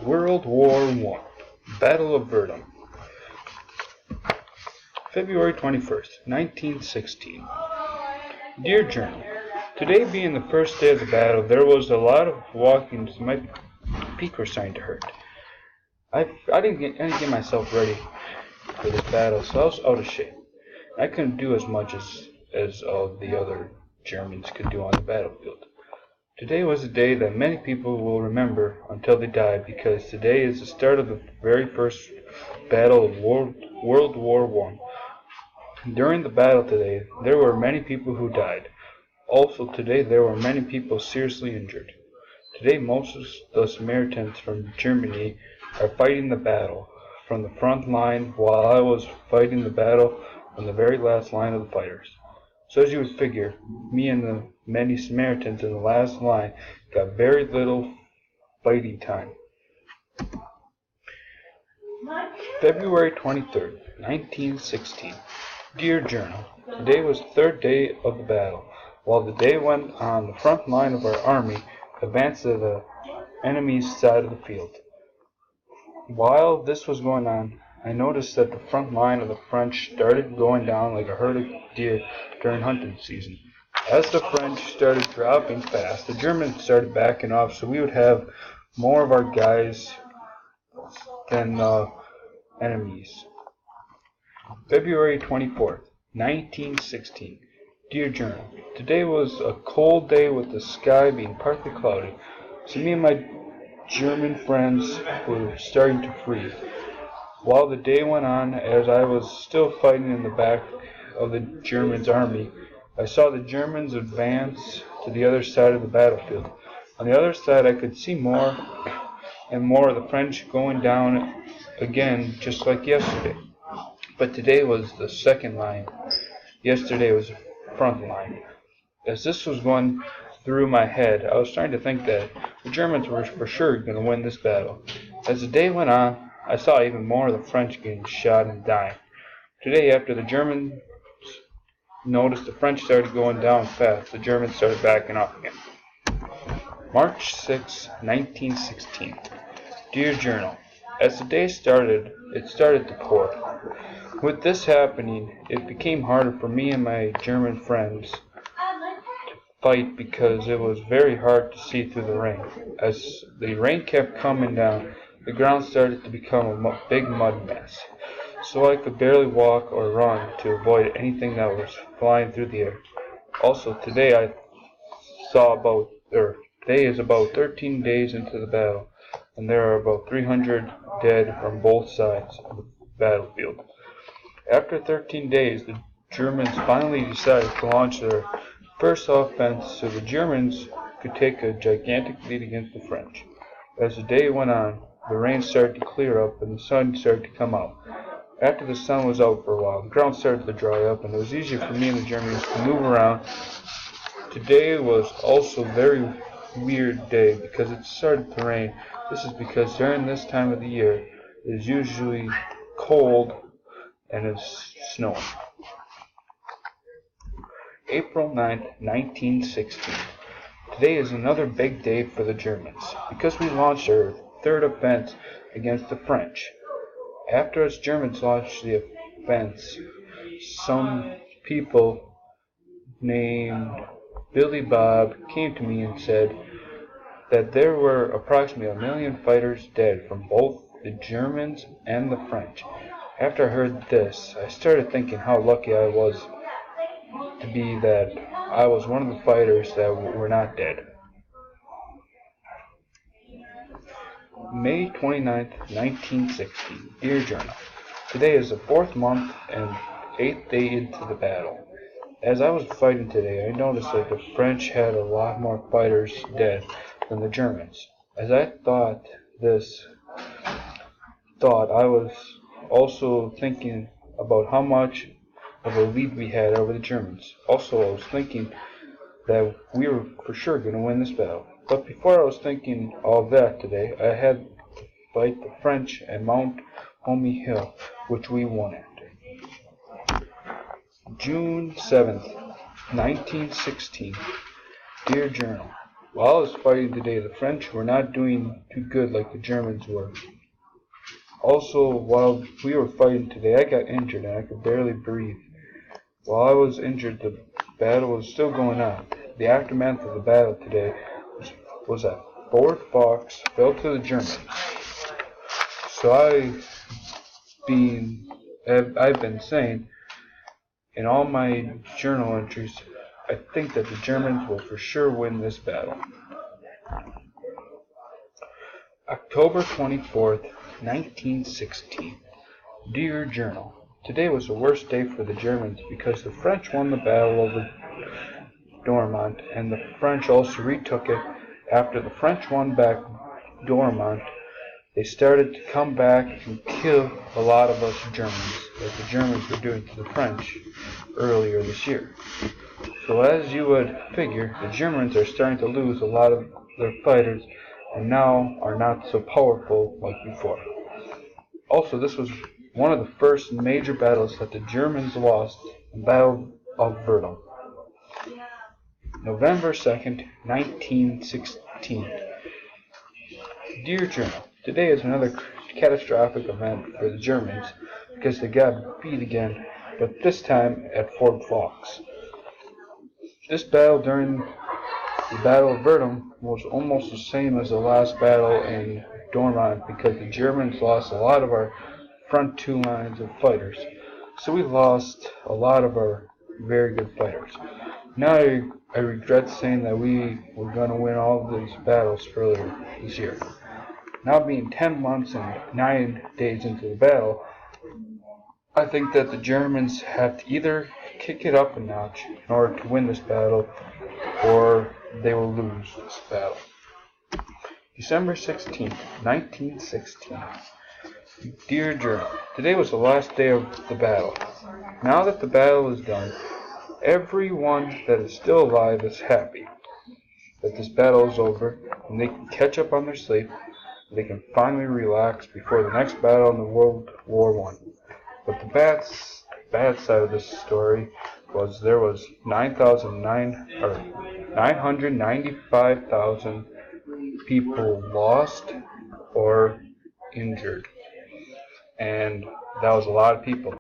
World War I, Battle of Verdun, February 21st, 1916. Dear Journal, today being the first day of the battle, there was a lot of walking, so my feet were starting to hurt. I didn't get myself ready for this battle, so I was out of shape. I couldn't do as much as the other Germans could do on the battlefield. Today was a day that many people will remember until they die, because today is the start of the very first battle of World War I. During the battle today, there were many people who died. Also today, there were many people seriously injured. Today, most of the Samaritans from Germany are fighting the battle from the front line, while I was fighting the battle from the very last line of the fighters. So as you would figure, me and the many Samaritans in the last line got very little fighting time. February 23rd, 1916. Dear Journal, today was the third day of the battle. While the day went on, the front line of our army advanced to the enemy's side of the field. While this was going on, I noticed that the front line of the French started going down like a herd of deer during hunting season. As the French started dropping fast, the Germans started backing off, so we would have more of our guys than enemies. February 24th, 1916. Dear Journal, today was a cold day with the sky being partly cloudy, so me and my German friends were starting to freeze. While the day went on, as I was still fighting in the back of the Germans' army, I saw the Germans advance to the other side of the battlefield. On the other side, I could see more and more of the French going down again, just like yesterday. But today was the second line. Yesterday was the front line. As this was going through my head, I was starting to think that the Germans were for sure going to win this battle. As the day went on, I saw even more of the French getting shot and dying. Today, after the Germans noticed the French started going down fast, the Germans started backing off again. March 6, 1916. Dear Journal, as the day started, it started to pour. With this happening, it became harder for me and my German friends to fight, because it was very hard to see through the rain. As the rain kept coming down, the ground started to become a big mud mess, so I could barely walk or run to avoid anything that was flying through the air. Also, today today is about 13 days into the battle, and there are about 300 dead from both sides of the battlefield. After 13 days, the Germans finally decided to launch their first offense, so the Germans could take a gigantic lead against the French. As the day went on, the rain started to clear up and the sun started to come out. After the sun was out for a while, the ground started to dry up, and it was easier for me and the Germans to move around. Today was also a very weird day because it started to rain. This is because during this time of the year, it is usually cold and it's snowing. April 9th, 1916. Today is another big day for the Germans, because we launched our third offense against the French. After us Germans launched the offense, some people named Billy Bob came to me and said that there were approximately 1 million fighters dead from both the Germans and the French. After I heard this, I started thinking how lucky I was to be that I was one of the fighters that were not dead. May 29th, 1916. Dear Journal, today is the 4th month and 8th day into the battle. As I was fighting today, I noticed that the French had a lot more fighters dead than the Germans. As I thought, I was also thinking about how much of a lead we had over the Germans. Also, I was thinking that we were for sure going to win this battle. But before I was thinking all that today, I had to fight the French at Mount Homey Hill, which we won at. June 7th, 1916. Dear Journal, While I was fighting today, the French were not doing too good like the Germans were. Also, while we were fighting today, I got injured and I could barely breathe. While I was injured, the battle was still going on. The aftermath of the battle today was that Fort Fox fell to the Germans. So I've been saying in all my journal entries, I think that the Germans will for sure win this battle. October 24th, 1916. Dear Journal, today was the worst day for the Germans because the French won the battle over Dormont, and the French also retook it. After the French won back Dormont, they started to come back and kill a lot of us Germans, like the Germans were doing to the French earlier this year. So as you would figure, the Germans are starting to lose a lot of their fighters and now are not so powerful like before. Also, this was one of the first major battles that the Germans lost, the Battle of Verdun. November 2nd, 1916. Dear Journal, today is another catastrophic event for the Germans because they got beat again, but this time at Fort Fox. This battle during the Battle of Verdun was almost the same as the last battle in Dormont because the Germans lost a lot of our front two lines of fighters. So we lost a lot of our very good fighters. Now I regret saying that we were going to win all of these battles earlier this year. Now being 10 months and 9 days into the battle, I think that the Germans have to either kick it up a notch in order to win this battle, or they will lose this battle. December 16th, 1916. Dear Journal, today was the last day of the battle. Now that the battle is done, everyone that is still alive is happy that this battle is over and they can catch up on their sleep. They can finally relax before the next battle in the World War I. But the bad side of this story was there was 995,000 people lost or injured, and that was a lot of people.